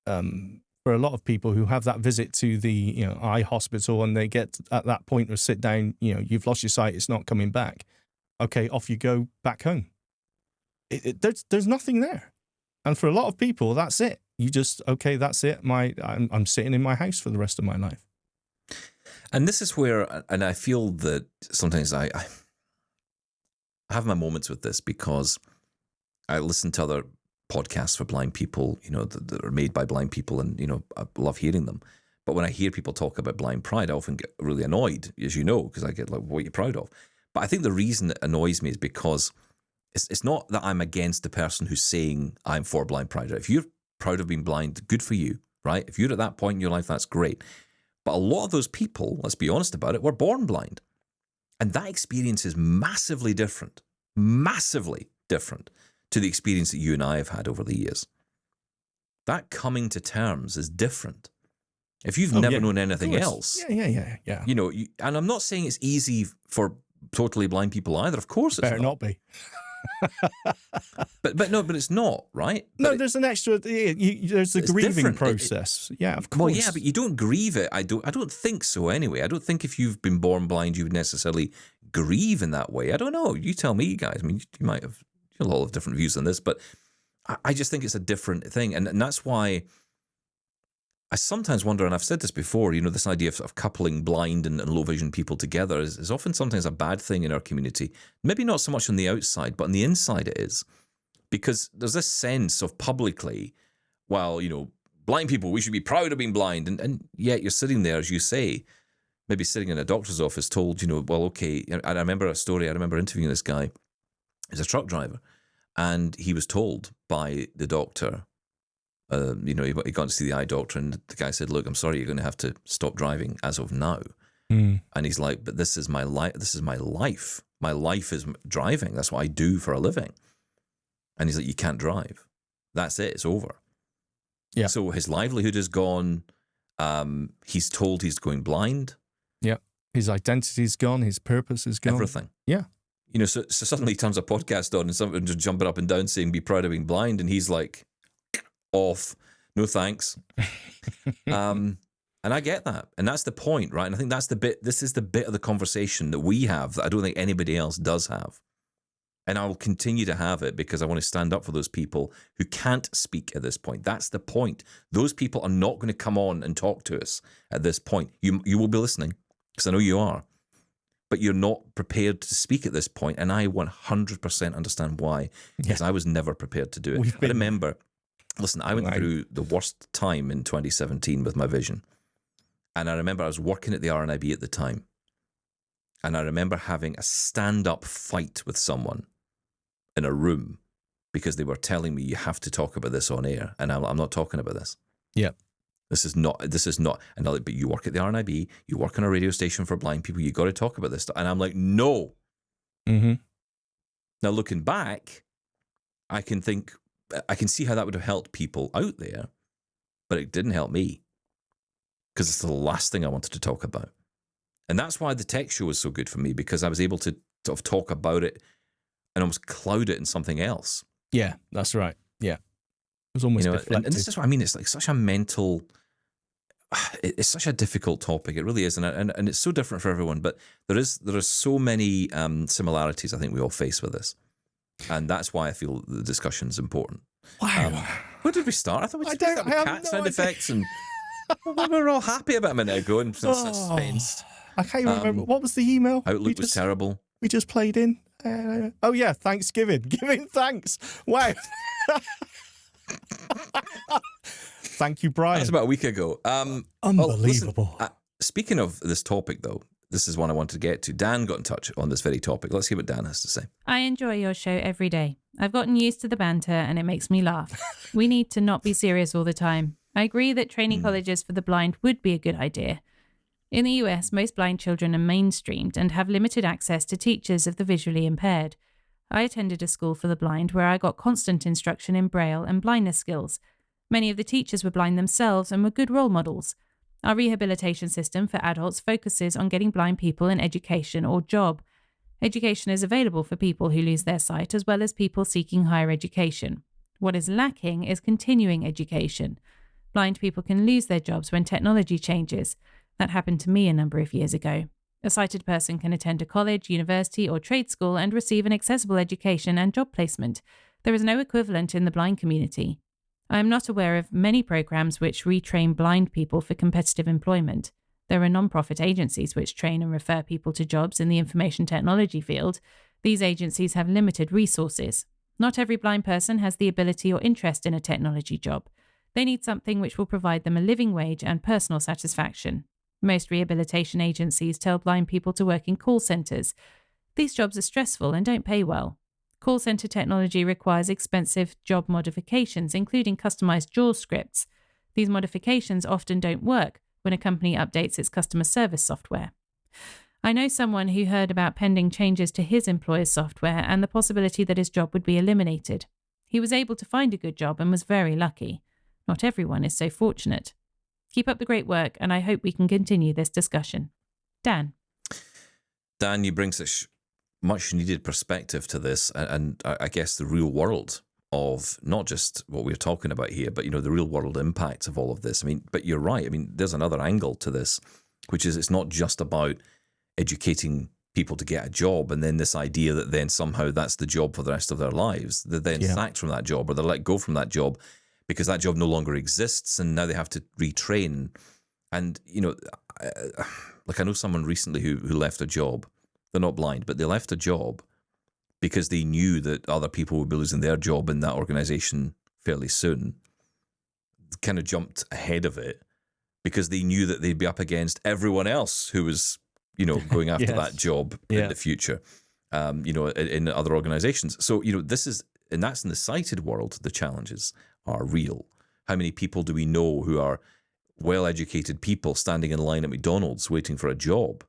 for a lot of people who have that visit to the eye hospital and they get at that point or sit down, you've lost your sight, it's not coming back. Okay, off you go back home. There's nothing there. And for a lot of people, that's it. You just, okay, that's it. I'm sitting in my house for the rest of my life. And this is where, and I feel that sometimes I have my moments with this, because I listen to other podcasts for blind people, that are made by blind people, and, I love hearing them. But when I hear people talk about blind pride, I often get really annoyed, as you know, because I get like, what are you proud of? But I think the reason it annoys me is because it's not that I'm against the person who's saying I'm for blind pride. If you're proud of being blind, good for you, right? If you're at that point in your life, that's great. But a lot of those people, let's be honest about it, were born blind. And that experience is massively different to the experience that you and I have had over the years. That coming to terms is different. If you've never known anything else. Yeah. And I'm not saying it's easy for totally blind people either. Of course it's Better not be. but it's not, right? No, there's an extra. There's the grieving process. Yeah, of course. Well, yeah, but you don't grieve it. I don't think so. Anyway, I don't think if you've been born blind, you would necessarily grieve in that way. I don't know. You tell me, guys. I mean, you might have a lot of different views on this, but I just think it's a different thing, and that's why I sometimes wonder, and I've said this before, this idea of coupling blind and low vision people together is often sometimes a bad thing in our community. Maybe not so much on the outside, but on the inside it is. Because there's this sense of publicly, well, blind people, we should be proud of being blind. And yet you're sitting there, as you say, maybe sitting in a doctor's office told, well, okay. I remember a story, I remember interviewing this guy. He's a truck driver. And he was told by the doctor, he got to see the eye doctor, and the guy said, look, I'm sorry, you're going to have to stop driving as of now. And he's like, but this is my life. This is my life. My life is driving. That's what I do for a living. And he's like, you can't drive. That's it. It's over. Yeah. So his livelihood is gone. He's told he's going blind. Yeah. His identity's gone. His purpose is gone. Everything. Yeah. So suddenly he turns a podcast on and someone just jumping up and down saying, be proud of being blind. And he's like, off, no thanks. And I get that. And that's the point, right? And I think this is the bit of the conversation that we have that I don't think anybody else does have. And I will continue to have it because I want to stand up for those people who can't speak at this point. That's the point. Those people are not going to come on and talk to us at this point. You will be listening, because I know you are. But you're not prepared to speak at this point, and I 100% understand why, because I was never prepared to do it. I remember... Listen, I went through the worst time in 2017 with my vision. And I remember I was working at the RNIB at the time. And I remember having a stand-up fight with someone in a room because they were telling me, you have to talk about this on air. And I'm not talking about this. Yeah. This is not. And they're like, but you work at the RNIB, you work on a radio station for blind people, you got to talk about this stuff. And I'm like, no. Mm-hmm. Now, looking back, I can see how that would have helped people out there, but it didn't help me because it's the last thing I wanted to talk about. And that's why the tech show was so good for me, because I was able to sort of talk about it and almost cloud it in something else. Yeah, that's right. Yeah. It was almost deflected. And this is what I mean. It's like such a mental, it's such a difficult topic. It really is. And it's so different for everyone, but there are so many similarities I think we all face with this. And that's why I feel the discussion is important. Wow. Where did we start? I thought we started with cat sound effects, and we were all happy about a minute ago in suspense. I can't even remember. What was the email? Outlook was terrible. We just played in. Thanksgiving. Giving thanks. Wow. Thank you, Brian. That's about a week ago. Unbelievable. Listen, speaking of this topic, though, this is one I wanted to get to. Dan got in touch on this very topic. Let's hear what Dan has to say. I enjoy your show every day. I've gotten used to the banter and it makes me laugh. We need to not be serious all the time. I agree that training colleges for the blind would be a good idea. In the US, most blind children are mainstreamed and have limited access to teachers of the visually impaired. I attended a school for the blind where I got constant instruction in Braille and blindness skills. Many of the teachers were blind themselves and were good role models. Our rehabilitation system for adults focuses on getting blind people an education or job. Education is available for people who lose their sight as well as people seeking higher education. What is lacking is continuing education. Blind people can lose their jobs when technology changes. That happened to me a number of years ago. A sighted person can attend a college, university, or trade school and receive an accessible education and job placement. There is no equivalent in the blind community. I am not aware of many programs which retrain blind people for competitive employment. There are non-profit agencies which train and refer people to jobs in the information technology field. These agencies have limited resources. Not every blind person has the ability or interest in a technology job. They need something which will provide them a living wage and personal satisfaction. Most rehabilitation agencies tell blind people to work in call centres. These jobs are stressful and don't pay well. Call centre technology requires expensive job modifications, including customised JAWS scripts. These modifications often don't work when a company updates its customer service software. I know someone who heard about pending changes to his employer's software and the possibility that his job would be eliminated. He was able to find a good job and was very lucky. Not everyone is so fortunate. Keep up the great work, and I hope we can continue this discussion. Dan, you bring such much needed perspective to this, and I guess the real world of not just what we're talking about here, but the real world impacts of all of this. I mean, but you're right. I mean, there's another angle to this, which is it's not just about educating people to get a job and then this idea that then somehow that's the job for the rest of their lives. They're then sacked from that job, or they're let go from that job because that job no longer exists and now they have to retrain. And, like I know someone recently who left a job. They're not blind, but they left a job because they knew that other people would be losing their job in that organization fairly soon. Kind of jumped ahead of it because they knew that they'd be up against everyone else who was, going after that job in the future, in other organizations. So, and that's in the sighted world, the challenges are real. How many people do we know who are well-educated people standing in line at McDonald's waiting for a job?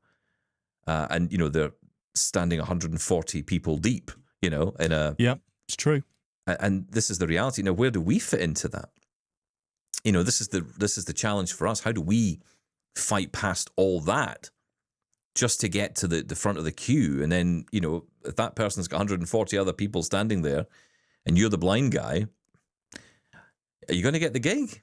And they're standing 140 people deep, in a... Yeah, it's true. And this is the reality. Now, where do we fit into that? This is the challenge for us. How do we fight past all that just to get to the front of the queue? And then, if that person's got 140 other people standing there and you're the blind guy, are you going to get the gig?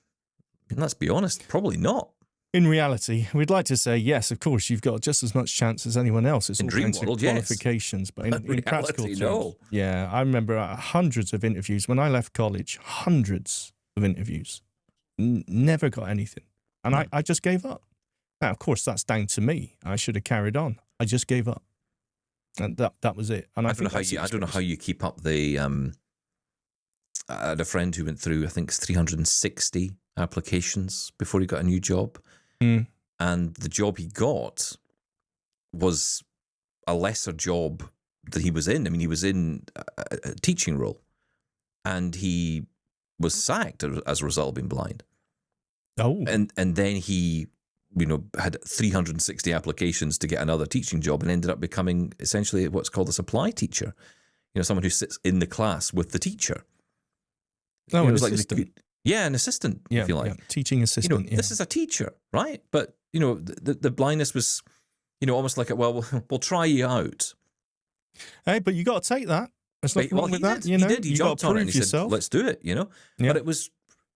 And let's be honest, probably not. In reality, we'd like to say, yes, of course, you've got just as much chance as anyone else. It's in all dream kinds world, of qualifications. But in reality, practical terms, no. Yeah, I remember hundreds of interviews. When I left college, hundreds of interviews. Never got anything. And I just gave up. Now, of course, that's down to me. I should have carried on. I just gave up. And that was it. And I don't know how you keep up the... I had a friend who went through, I think, 360 applications before he got a new job. Mm. And the job he got was a lesser job that he was in. I mean, he was in a teaching role and he was sacked as a result of being blind. Oh. And then he, had 360 applications to get another teaching job and ended up becoming essentially what's called a supply teacher. Someone who sits in the class with the teacher. Oh, an assistant. An assistant, if you like. Yeah. Teaching assistant. This is a teacher, right? But, the blindness was, almost like, we'll try you out. Hey, but you got to take that. There's nothing wrong with that. He did. He jumped on it and he yourself. said, let's do it, Yeah.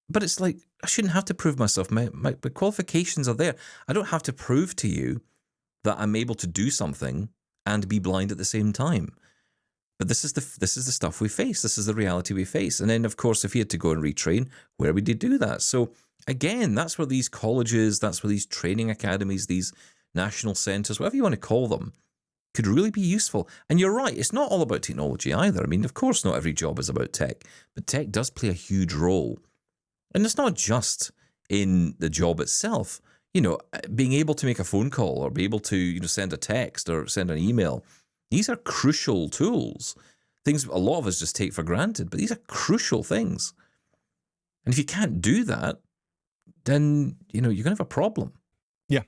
But it's like, I shouldn't have to prove myself. My qualifications are there. I don't have to prove to you that I'm able to do something and be blind at the same time. But this is the stuff we face. This is the reality we face. And then, of course, if he had to go and retrain, where would he do that? So, again, that's where these colleges, that's where these training academies, these national centres, whatever you want to call them, could really be useful. And you're right, it's not all about technology either. I mean, of course, not every job is about tech, but tech does play a huge role. And it's not just in the job itself. Being able to make a phone call or be able to, send a text or send an email. These are crucial tools, things a lot of us just take for granted, but these are crucial things. And if you can't do that, then, you're going to have a problem. Yeah.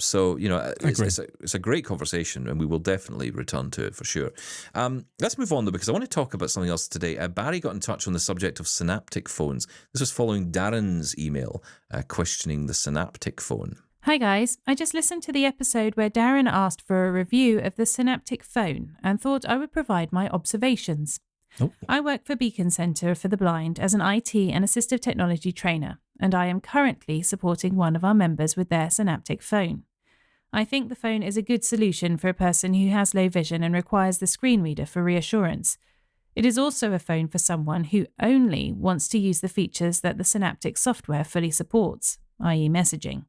So, it's a great conversation and we will definitely return to it for sure. Let's move on though, because I want to talk about something else today. Barry got in touch on the subject of synaptic phones. This was following Darren's email questioning the synaptic phone. Hi guys, I just listened to the episode where Darren asked for a review of the synaptic phone and thought I would provide my observations. Oh. I work for Beacon Centre for the Blind as an IT and assistive technology trainer, and I am currently supporting one of our members with their synaptic phone. I think the phone is a good solution for a person who has low vision and requires the screen reader for reassurance. It is also a phone for someone who only wants to use the features that the Synaptic software fully supports, i.e. messaging.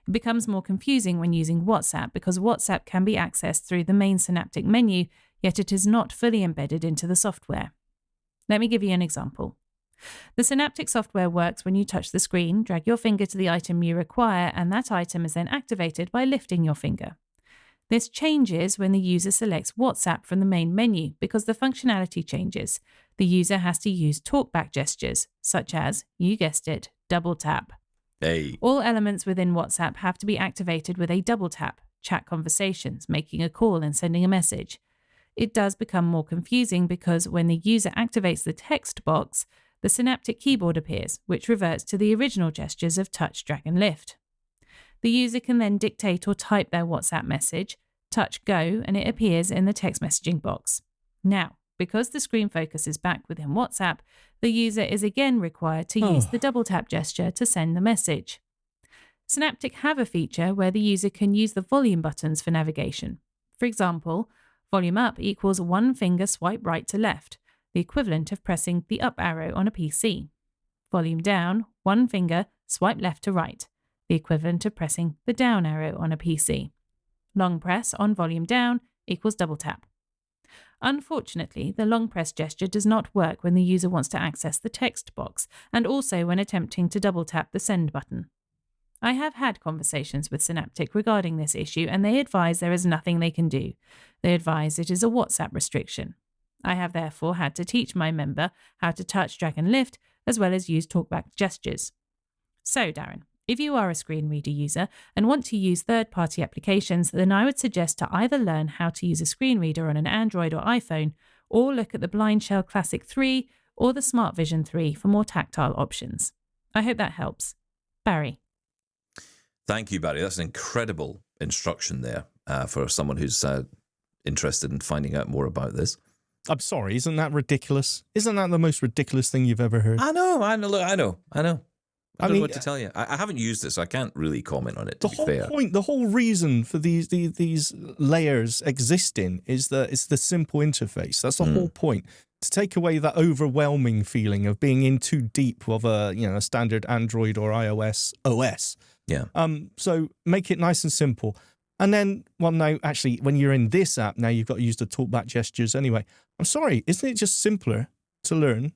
It becomes more confusing when using WhatsApp because WhatsApp can be accessed through the main Synaptic menu, yet it is not fully embedded into the software. Let me give you an example. The Synaptic software works when you touch the screen, drag your finger to the item you require, and that item is then activated by lifting your finger. This changes when the user selects WhatsApp from the main menu because the functionality changes. The user has to use talkback gestures, such as, you guessed it, double tap. Hey. All elements within WhatsApp have to be activated with a double tap, chat conversations, making a call and sending a message. It does become more confusing because when the user activates the text box, the Synaptic keyboard appears, which reverts to the original gestures of touch, drag and lift. The user can then dictate or type their WhatsApp message, touch go, and it appears in the text messaging box. Now, because the screen focus is back within WhatsApp, the user is again required to use the double tap gesture to send the message. Synaptic have a feature where the user can use the volume buttons for navigation. For example, volume up equals one finger swipe right to left, the equivalent of pressing the up arrow on a PC. Volume down, one finger swipe left to right, the equivalent of pressing the down arrow on a PC. Long press on volume down equals double tap. Unfortunately, the long press gesture does not work when the user wants to access the text box, and also when attempting to double tap the send button. I have had conversations with Synaptic regarding this issue, and they advise there is nothing they can do. They advise it is a WhatsApp restriction. I have therefore had to teach my member how to touch, drag and lift, as well as use talkback gestures. So, Darren, if you are a screen reader user and want to use third-party applications, then I would suggest to either learn how to use a screen reader on an Android or iPhone, or look at the Blind Shell Classic 3 or the Smart Vision 3 for more tactile options. I hope that helps. Barry. Thank you, Barry. That's an incredible instruction there for someone who's interested in finding out more about this. I'm sorry, isn't that ridiculous? Isn't that the most ridiculous thing you've ever heard? I know. I don't know mean, what to tell you. I haven't used it, so I can't really comment on it, to be fair. The whole reason for these layers existing is that it's the simple interface. That's the whole point. To take away that overwhelming feeling of being in too deep of a standard Android or iOS OS. Yeah. So make it nice and simple. And then, well, no, actually, when you're in this app, now you've got to use the talkback gestures anyway. I'm sorry, isn't it just simpler to learn,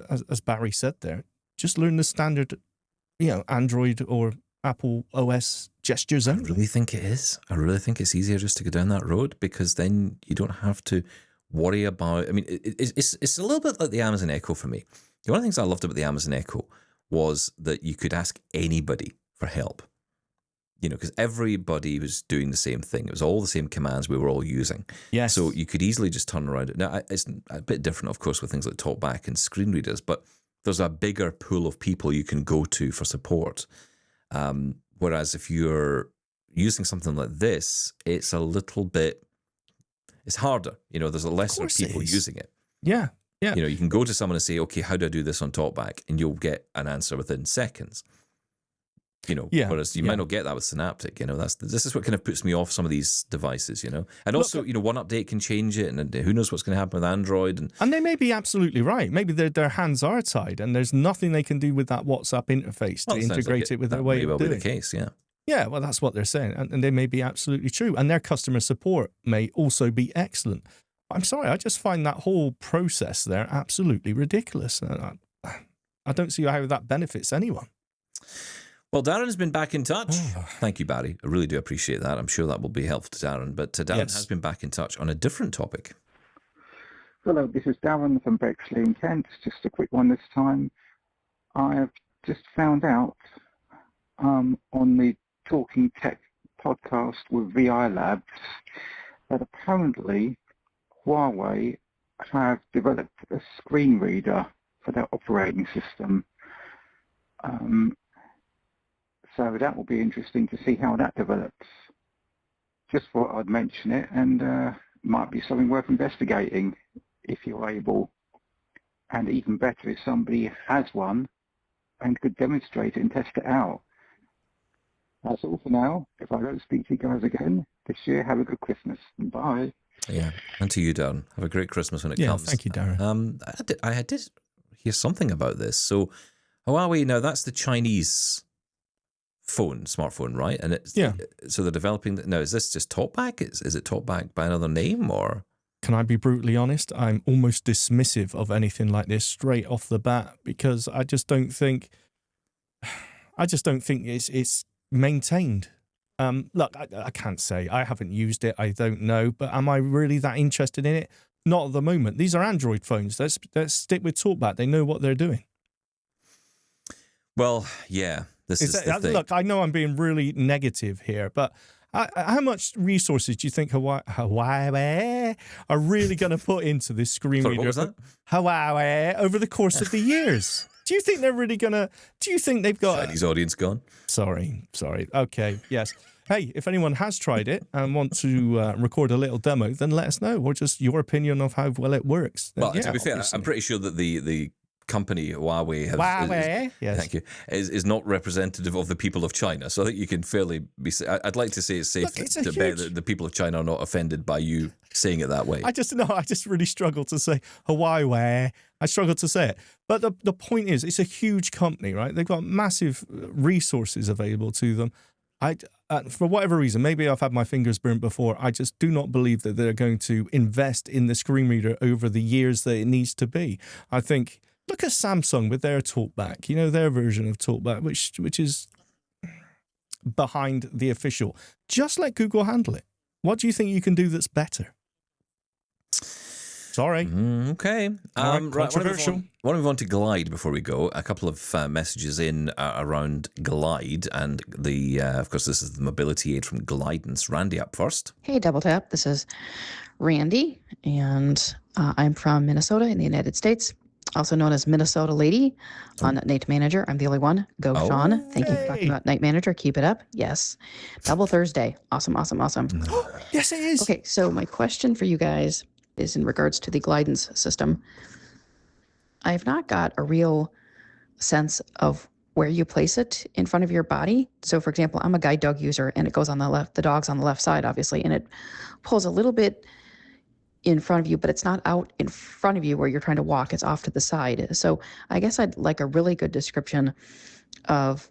as Barry said there, just learn the standard, Android or Apple OS gestures anyway? I really think it is. I really think it's easier just to go down that road because then you don't have to worry about, it's a little bit like the Amazon Echo for me. One of the things I loved about the Amazon Echo was that you could ask anybody for help. Because everybody was doing the same thing. It was all the same commands we were all using. Yes. So you could easily just turn around. Now, it's a bit different, of course, with things like talkback and screen readers, but there's a bigger pool of people you can go to for support. Whereas if you're using something like this, it's a little bit, it's harder. There's a lesser people using it. Yeah. Yeah. You can go to someone and say, okay, how do I do this on talkback? And you'll get an answer within seconds. Whereas you might not get that with Synaptic. This is what kind of puts me off some of these devices. And also, one update can change it, and who knows what's going to happen with Android. And they may be absolutely right. Maybe their hands are tied, and there's nothing they can do with that WhatsApp interface to integrate it with their way of doing it. Be the case, yeah. Yeah, well, that's what they're saying, and they may be absolutely true. And their customer support may also be excellent. I'm sorry, I just find that whole process there absolutely ridiculous. I don't see how that benefits anyone. Well, Darren's been back in touch. Thank you, Barry. I really do appreciate that. I'm sure that will be helpful to Darren. But Darren has been back in touch on a different topic. Hello, this is Darren from Bexley in Kent. Just a quick one this time. I have just found out on the Talking Tech podcast with VI Labs that apparently Huawei have developed a screen reader for their operating system. So that will be interesting to see how that develops. Just thought I'd mention it, and might be something worth investigating if you're able. And even better if somebody has one and could demonstrate it and test it out. That's all for now. If I don't speak to you guys again this year, have a good Christmas. Bye. Yeah, and to you, Darren. Have a great Christmas when it comes. Thank you, Darren. I did hear something about this. So Huawei, now that's the Chinese smartphone, right? And it's so they're developing. Now, is this just TalkBack? Is it TalkBack by another name, or? Can I be brutally honest? I'm almost dismissive of anything like this straight off the bat because I just don't think it's maintained. Look, I can't say. I haven't used it. I don't know. But am I really that interested in it? Not at the moment. These are Android phones. Let's stick with TalkBack. They know what they're doing. Well, yeah. This is the thing. Look, I know I'm being really negative here, but how much resources do you think Huawei are really going to put into this screen reader? What was that? Huawei over the course of the years. Do you think they're really going to... Do you think they've got... Chinese audience gone. Sorry. Okay, yes. Hey, if anyone has tried it and want to record a little demo, then let us know, or just your opinion of how well it works. Then, well, to be fair, I'm pretty sure that the company Huawei yes. Thank you, is not representative of the people of China. So I think you can fairly be... I'd like to say it's safe to bet that the people of China are not offended by you saying it that way. I just really struggle to say Huawei. I struggle to say it. But the point is, it's a huge company, right? They've got massive resources available to them. For whatever reason, maybe I've had my fingers burnt before, I just do not believe that they're going to invest in the screen reader over the years that it needs to be. I think... Look at Samsung with their TalkBack, their version of TalkBack, which is behind the official. Just let Google handle it. What do you think you can do that's better? Sorry. Okay. Controversial. I want to move on to Glide before we go. A couple of messages in around Glide, and of course, this is the mobility aid from Glidance. Randy up first. Hey, Double Tap. This is Randy, and I'm from Minnesota in the United States. Also known as Minnesota Lady on Night Manager. I'm the only one. Go, Shaun. Thank you for talking about Night Manager. Keep it up. Yes. Double Thursday. Awesome. Yes, it is. Okay, so my question for you guys is in regards to the Glidance system. I've not got a real sense of where you place it in front of your body. So, for example, I'm a guide dog user, and it goes on the left. The dog's on the left side, obviously, and it pulls a little bit in front of you, but it's not out in front of you where you're trying to walk. It's off to the side. So I guess I'd like a really good description of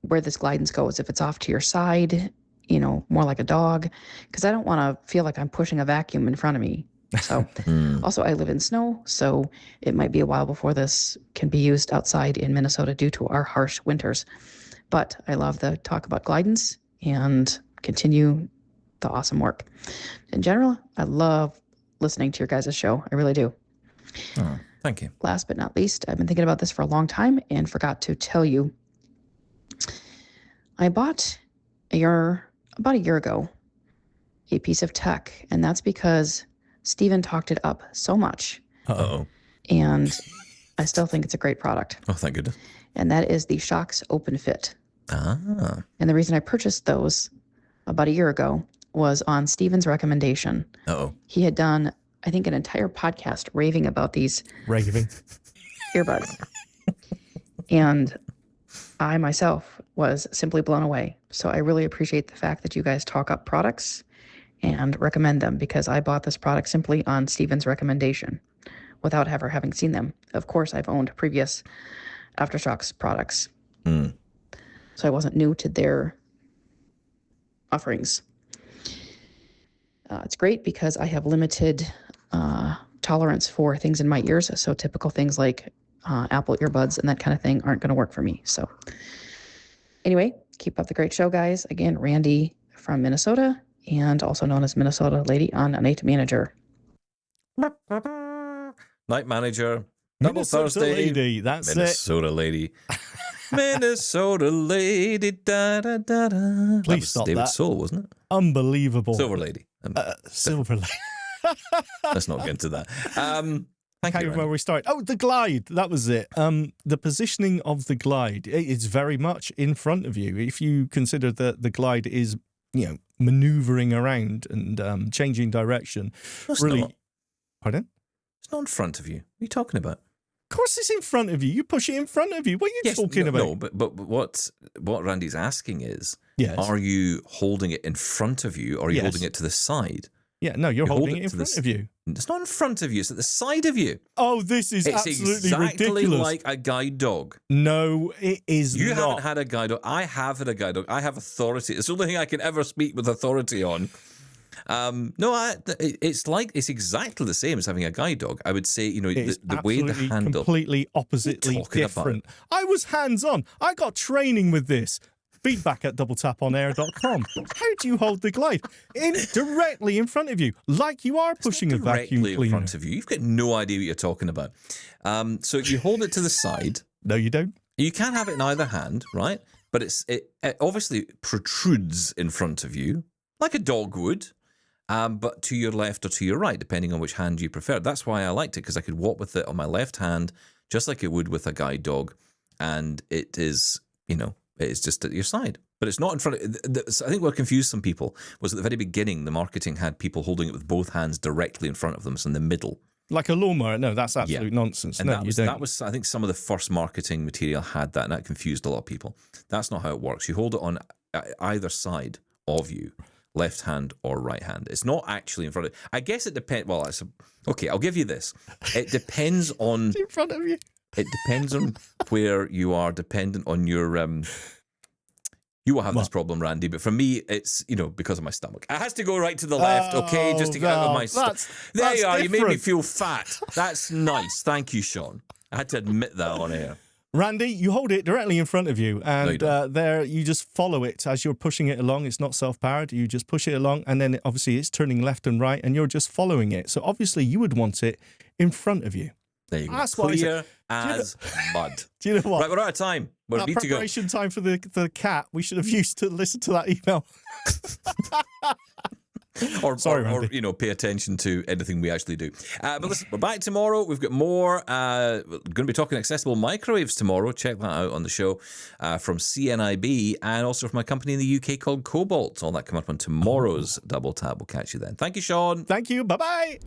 where this Glidance goes. If it's off to your side, more like a dog, because I don't want to feel like I'm pushing a vacuum in front of me. So also I live in snow, so it might be a while before this can be used outside in Minnesota due to our harsh winters. But I love the talk about Glidance and continue the awesome work. In general, I love listening to your guys' show. I really do. Oh, thank you. Last but not least, I've been thinking about this for a long time and forgot to tell you. I bought about a year ago a piece of tech, and that's because Steven talked it up so much. Uh-oh. And I still think it's a great product. Oh, thank goodness. And that is the Shocks Open Fit. Ah. And the reason I purchased those about a year ago was on Steven's recommendation. Uh-oh. He had done, I think, an entire podcast raving about these earbuds. And I myself was simply blown away. So I really appreciate the fact that you guys talk up products and recommend them, because I bought this product simply on Steven's recommendation without ever having seen them. Of course, I've owned previous Aftershocks products. So I wasn't new to their offerings. It's great because I have limited tolerance for things in my ears. So typical things like Apple earbuds and that kind of thing aren't going to work for me. So anyway, keep up the great show, guys. Again, Randy from Minnesota, and also known as Minnesota Lady on Night Manager. Night Manager. Double Minnesota Thursday. Lady. That's Minnesota Lady. Minnesota Lady. Da, da, da, da. Please stop David that. Soul, wasn't it? Unbelievable. Silver Lady. Silver Lady. Let's not get into that. Thank you. Where we start. Oh, the Glide. That was it. The positioning of the Glide, it's very much in front of you. If you consider that the Glide is, maneuvering around and changing direction. No, it's really. not. Pardon? It's not in front of you. What are you talking about? course it's in front of you. You push it in front of you. What are you talking about? No, but what Randy's asking is, Yes. are you holding it in front of you or are you holding it to the side? Yeah, no, you're holding it in front of you. It's not in front of you, it's at the side of you. Oh, this is It's absolutely exactly ridiculous. like a guide dog. No, it is You not. haven't had a guide dog. I have had a guide dog. I have authority. It's the only thing I can ever speak with authority on. It's exactly the same as having a guide dog. I would say, the way the handle. Completely oppositely different. I was hands-on. I got training with this. Feedback at doubletaponair.com. How do you hold the glide? Directly in front of you, like you are pushing a vacuum cleaner. In front of you. You've got no idea what you're talking about. So you hold it to the side. No, you don't. You can have it in either hand, right? But it obviously protrudes in front of you, like a dog would, but to your left or to your right, depending on which hand you prefer. That's why I liked it, because I could walk with it on my left hand, just like it would with a guide dog. And it is, it's just at your side. But it's not in front of... I think what confused some people was at the very beginning, the marketing had people holding it with both hands directly in front of them, so in the middle. Like a lawnmower? No, that's absolute nonsense. And no, that was, I think, some of the first marketing material had that, and that confused a lot of people. That's not how it works. You hold it on either side of you, left hand or right hand. It's not actually in front of... I guess it depends... Well, okay, I'll give you this. It depends on... It's in front of you. It depends on where you are, dependent on your... You will have this problem, Randy, but for me, it's, because of my stomach. It has to go right to the left, okay, just to get out of my stomach. There you are, you made me feel fat. That's nice. Thank you, Shaun. I had to admit that on air. Randy, you hold it directly in front of you, and there you just follow it as you're pushing it along. It's not self-powered. You just push it along, and then obviously it's turning left and right, and you're just following it. So obviously you would want it in front of you. There you go. That's clear as mud. Do you know what? Right, we're out of time. We need to go. Preparation time for the cat. We should have used to listen to that email. Sorry, Randy. Or pay attention to anything we actually do. But listen, we're back tomorrow. We've got more. We're going to be talking accessible microwaves tomorrow. Check that out on the show from CNIB and also from a company in the UK called Cobalt. All that come up on tomorrow's Double Tap. We'll catch you then. Thank you, Shaun. Thank you. Bye-bye.